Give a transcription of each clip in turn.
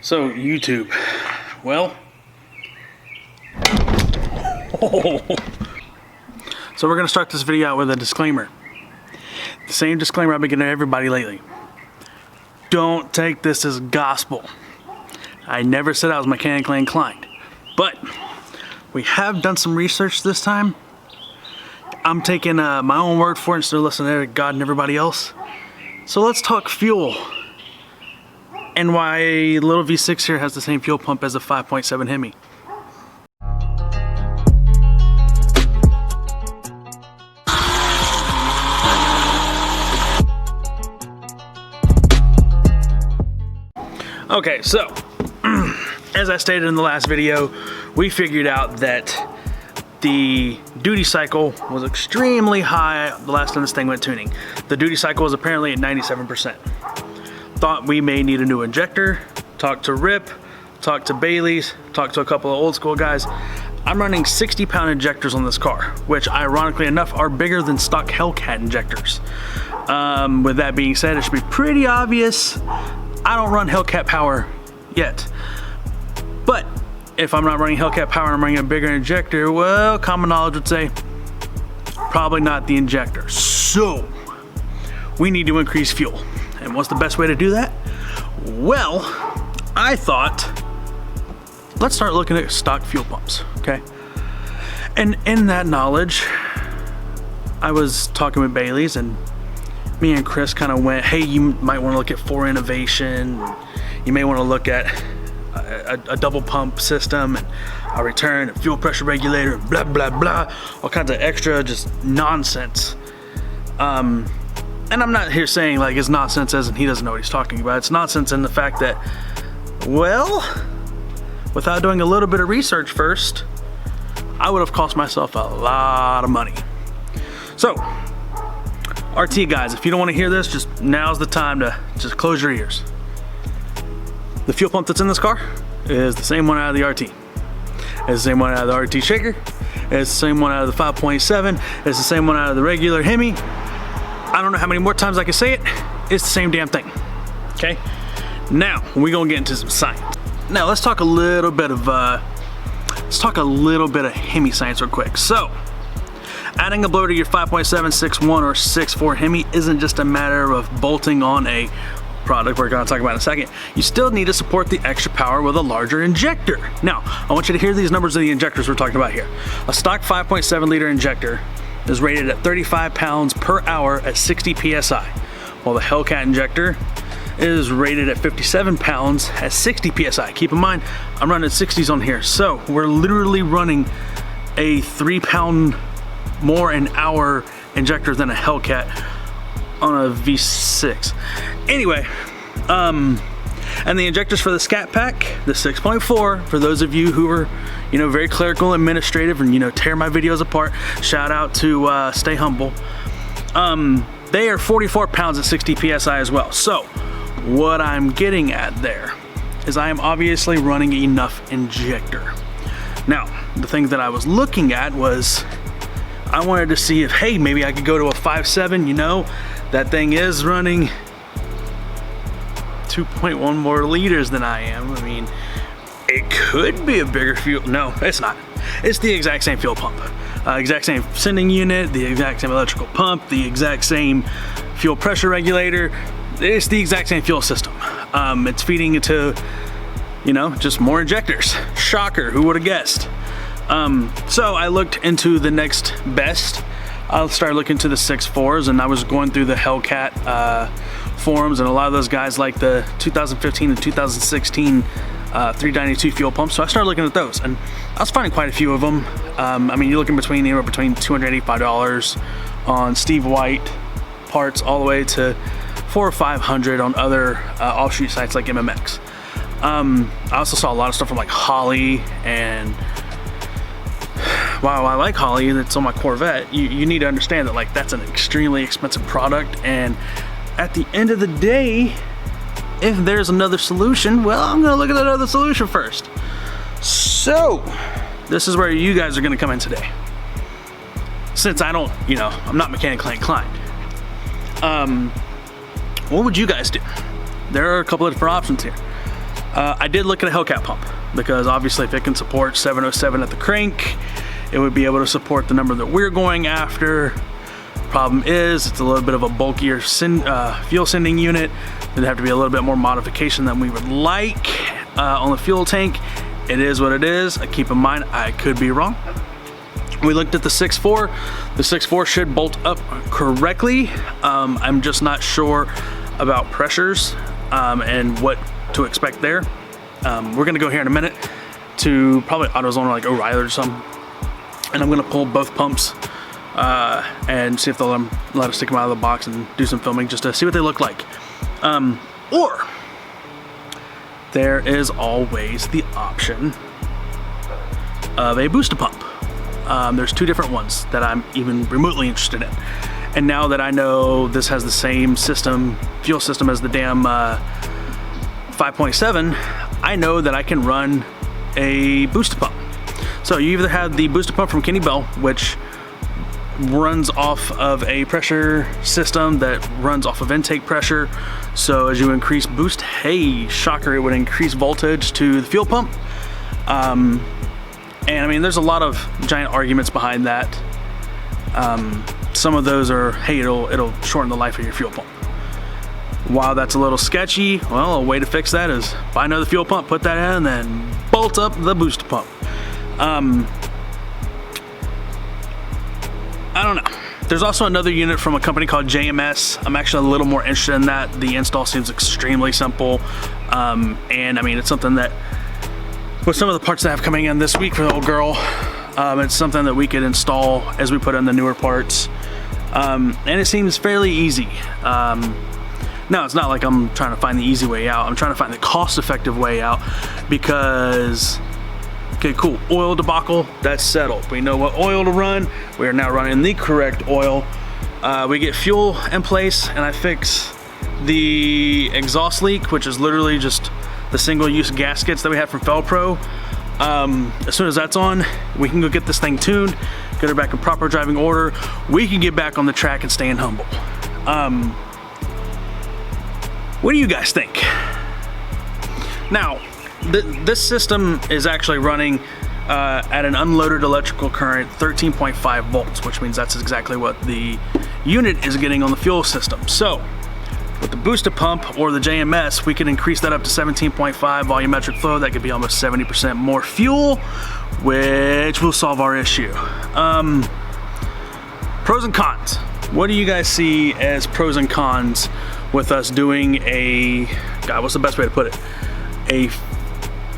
So YouTube, well, so we're gonna start this video out with a disclaimer. The same disclaimer I've been giving to everybody lately. Don't take this as gospel. I never said I was mechanically inclined, but we have done some research this time. I'm taking my own word for it instead of listening to God and everybody else. So let's talk fuel and why a little V6 here has the same fuel pump as a 5.7 Hemi. Okay, so as I stated in the last video, we figured out that the duty cycle was extremely high the last time this thing went tuning. The duty cycle was apparently at 97%. Thought we may need a new injector, talked to Ripp, talked to Bailey's, talked to a couple of old school guys. I'm running 60-pound injectors on this car, which ironically enough are bigger than stock Hellcat injectors. With that being said, it should be pretty obvious I don't run Hellcat power yet. But if I'm not running Hellcat power and I'm running a bigger injector, well, common knowledge would say probably not the injector. So we need to increase fuel. And what's the best way to do that? Well, I thought, let's start looking at stock fuel pumps, okay? And in that knowledge, I was talking with Bailey's, and me and Chris kind of went, hey, you might want to look at 4 innovation. You may want to look at a double pump system, and a return, a fuel pressure regulator, blah, blah, blah, all kinds of extra just nonsense. And I'm not here saying like it's nonsense as in he doesn't know what he's talking about. It's nonsense in the fact that, well, without doing a little bit of research first, I would have cost myself a lot of money. So, RT guys, if you don't want to hear this, just now's the time to just close your ears. The fuel pump that's in this car is the same one out of the RT. It's the same one out of the RT Shaker. It's the same one out of the 5.7. It's the same one out of the regular Hemi. I don't know how many more times I can say it. It's the same damn thing. Okay. Now we're gonna get into some science. Now let's talk a little bit of Hemi Science real quick. So, adding a blower to your 5.7, 6.1, or 6.4 Hemi isn't just a matter of bolting on a product we're going to talk about in a second. You still need to support the extra power with a larger injector. Now, I want you to hear these numbers of the injectors we're talking about here. A stock 5.7 liter injector is rated at 35 pounds per hour at 60 psi, while the Hellcat injector is rated at 57 pounds at 60 psi. Keep in mind, I'm running 60s on here, so we're literally running a 3 pound more an hour injector than a Hellcat on a V6. Anyway, and the injectors for the Scat Pack, the 6.4, for those of you who are, you know, very clerical, administrative, and, you know, tear my videos apart, shout out to Stay Humble. They are 44 pounds at 60 psi as well. So what I'm getting at there is I am obviously running enough injector. Now, the thing that I was looking at was I wanted to see if, hey, maybe I could go to a 5.7, you know, that thing is running 2.1 more liters than I am. I mean, it could be a bigger fuel. No, it's not. It's the exact same fuel pump. Exact same sending unit, the exact same electrical pump, the exact same fuel pressure regulator. It's the exact same fuel system. It's feeding into, you know, just more injectors. Shocker, who would have guessed? So I looked into the next best. I started looking to the 6.4s, and I was going through the Hellcat forums, and a lot of those guys like the 2015 and 2016 392 fuel pumps. So I started looking at those, and I was finding quite a few of them. I mean, you're looking between anywhere between $285 on Steve White parts all the way to $400 or $500 on other offshoot sites like MMX. I also saw a lot of stuff from like Holly, and while I like Holly, that's on my Corvette, you need to understand that like that's an extremely expensive product, and at the end of the day, if there's another solution, well, I'm gonna look at that other solution first. So this is where you guys are gonna come in today. Since I don't, you know, I'm not mechanically inclined. What would you guys do? There are a couple of different options here. I did look at a Hellcat pump because obviously if it can support 707 at the crank, it would be able to support the number that we're going after. Problem is, it's a little bit of a bulkier fuel sending unit. There'd have to be a little bit more modification than we would like on the fuel tank. It is what it is. Keep in mind, I could be wrong. We looked at the 6.4. The 6.4 should bolt up correctly. I'm just not sure about pressures and what to expect there. We're gonna go here in a minute to probably AutoZone or like O'Reilly or something, and I'm gonna pull both pumps and see if they'll let us take them out of the box and do some filming just to see what they look like. Or there is always the option of a booster pump. There's two different ones that I'm even remotely interested in. And now that I know this has the same fuel system as the damn 5.7, I know that I can run a booster pump. So you either have the booster pump from Kenny Bell, which runs off of a pressure system that runs off of intake pressure. So as you increase boost, hey, shocker, it would increase voltage to the fuel pump. And I mean, there's a lot of giant arguments behind that. Some of those are, hey, it'll shorten the life of your fuel pump. While that's a little sketchy, well, a way to fix that is buy another fuel pump, put that in, and then bolt up the booster pump. I don't know. There's also another unit from a company called JMS. I'm actually a little more interested in that. The install seems extremely simple. And I mean, it's something that, with some of the parts that I have coming in this week for the old girl, it's something that we could install as we put in the newer parts. And it seems fairly easy. No, it's not like I'm trying to find the easy way out. I'm trying to find the cost-effective way out because, okay, cool, oil debacle, that's settled. We know what oil to run. We are now running the correct oil. We get fuel in place, and I fix the exhaust leak, which is literally just the single-use gaskets that we have from Felpro. As soon as that's on, we can go get this thing tuned, get her back in proper driving order. We can get back on the track and staying humble. What do you guys think? Now, this system is actually running at an unloaded electrical current, 13.5 volts, which means that's exactly what the unit is getting on the fuel system. So, with the booster pump or the JMS, we can increase that up to 17.5 volumetric flow. That could be almost 70% more fuel, which will solve our issue. Pros and cons. What do you guys see as pros and cons with us doing what's the best way to put it? A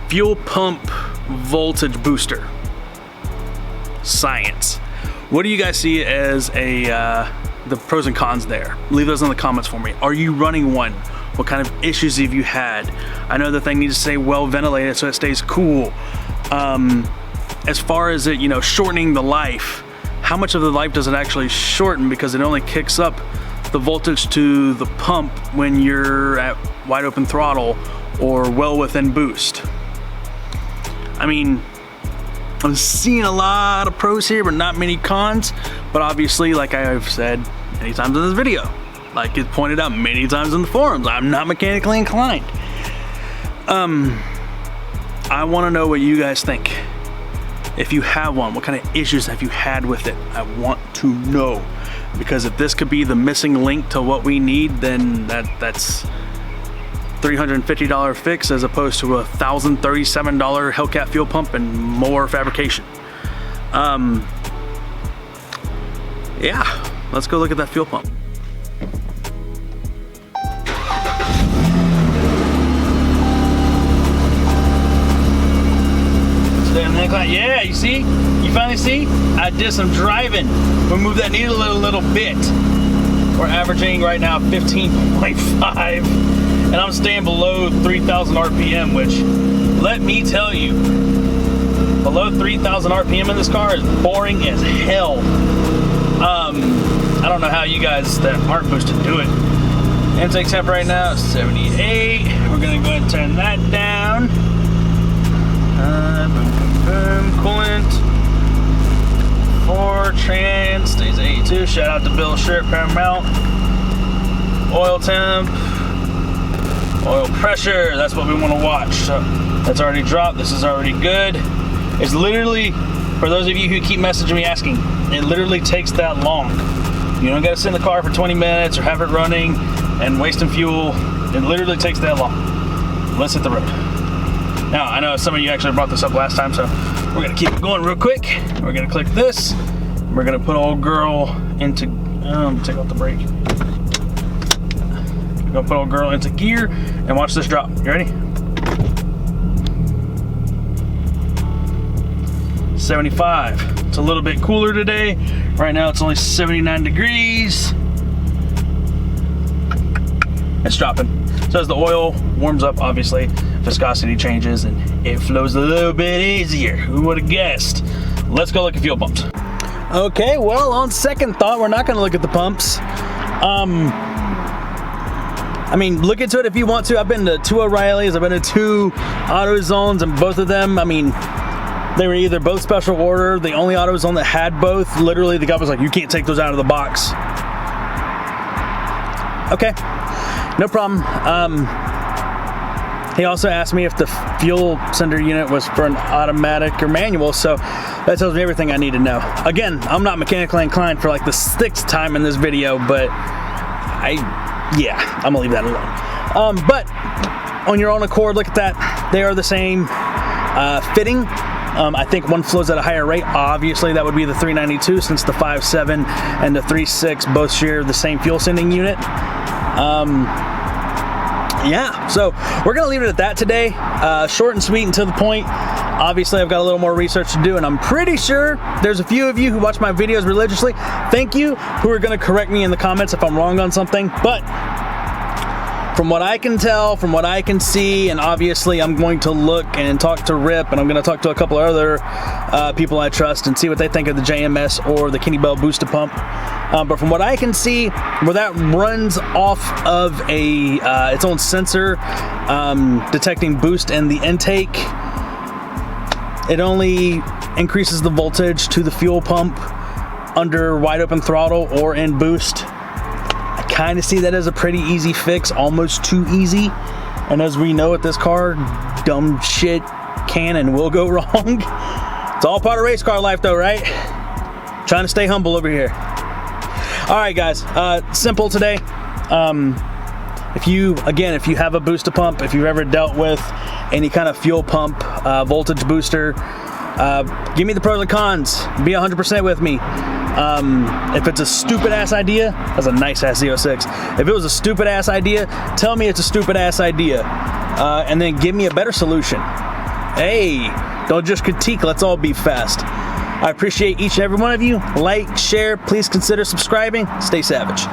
fuel pump voltage booster. Science. What do you guys see as the pros and cons there? Leave those in the comments for me. Are you running one? What kind of issues have you had? I know the thing needs to stay well ventilated so it stays cool. As far as it, shortening the life, how much of the life does it actually shorten, because it only kicks up the voltage to the pump when you're at wide open throttle or well within boost? I mean, I'm seeing a lot of pros here, but not many cons. But obviously, like I've said many times in this video, like it's pointed out many times in the forums, I'm not mechanically inclined. I want to know what you guys think. If you have one, what kind of issues have you had with it? I want to know, because if this could be the missing link to what we need, then that's $350 fix as opposed to a $1,037 Hellcat fuel pump and more fabrication. Yeah, let's go look at that fuel pump. Yeah, you see? You finally see? I did some driving. We moved that needle a little bit. We're averaging right now 15.5, and I'm staying below 3,000 RPM, which, let me tell you, below 3,000 RPM in this car is boring as hell. I don't know how you guys that aren't boosted do it. Intake temp right now is 78. We're gonna go ahead and turn that down. Coolant 4 trans stays 82. Shout out to Bill Shirt Paramount. Oil temp Oil pressure, that's what we want to watch. So that's already dropped, this is already good. It's literally, for those of you who keep messaging me asking, it literally takes that long. You don't gotta sit in the car for 20 minutes or have it running and wasting fuel. It literally takes that long. Let's hit the road. Now, I know some of you actually brought this up last time, so we're gonna keep it going real quick. We're gonna click this. We're gonna put old girl into, take off the brake. We're gonna put old girl into gear and watch this drop. You ready? 75. It's a little bit cooler today. Right now it's only 79 degrees. It's dropping. So as the oil warms up, obviously, viscosity changes and it flows a little bit easier. Who would have guessed? Let's go look at fuel pumps. Okay, well, on second thought, we're not gonna look at the pumps. I mean, look into it if you want to. I've been to 2 O'Reilly's, I've been to 2 AutoZones, and both of them, I mean, they were either both special order. The only AutoZone that had both, literally the guy was like, you can't take those out of the box. Okay, no problem. He also asked me if the fuel sender unit was for an automatic or manual, so that tells me everything I need to know. Again, I'm not mechanically inclined for like the 6th time in this video, but yeah, I'm gonna leave that alone. But on your own accord, look at that. They are the same fitting. I think one flows at a higher rate. Obviously, that would be the 392 since the 5.7 and the 3.6 both share the same fuel sending unit. Yeah, so we're gonna leave it at that today. Short and sweet and to the point. Obviously, I've got a little more research to do, and I'm pretty sure there's a few of you who watch my videos religiously. Thank you, who are gonna correct me in the comments if I'm wrong on something. But from what I can tell, from what I can see, and obviously I'm going to look and talk to Ripp, and I'm going to talk to a couple of other people I trust and see what they think of the JMS or the Kenny Bell Booster Pump. But from what I can see, where that runs off of its own sensor detecting boost in the intake, it only increases the voltage to the fuel pump under wide open throttle or in boost. Kind of see that as a pretty easy fix, almost too easy. And as we know with this car, dumb shit can and will go wrong. It's all part of race car life though, right? Trying to stay humble over here. All right, guys, simple today. If you have a booster pump, if you've ever dealt with any kind of fuel pump, voltage booster, give me the pros and cons. Be 100% with me. If it's a stupid ass idea, that's a nice ass Z06. If it was a stupid ass idea, tell me it's a stupid ass idea, and then give me a better solution. Hey, don't just critique, let's all be fast. I appreciate each and every one of you. Like, share, please consider subscribing. Stay savage.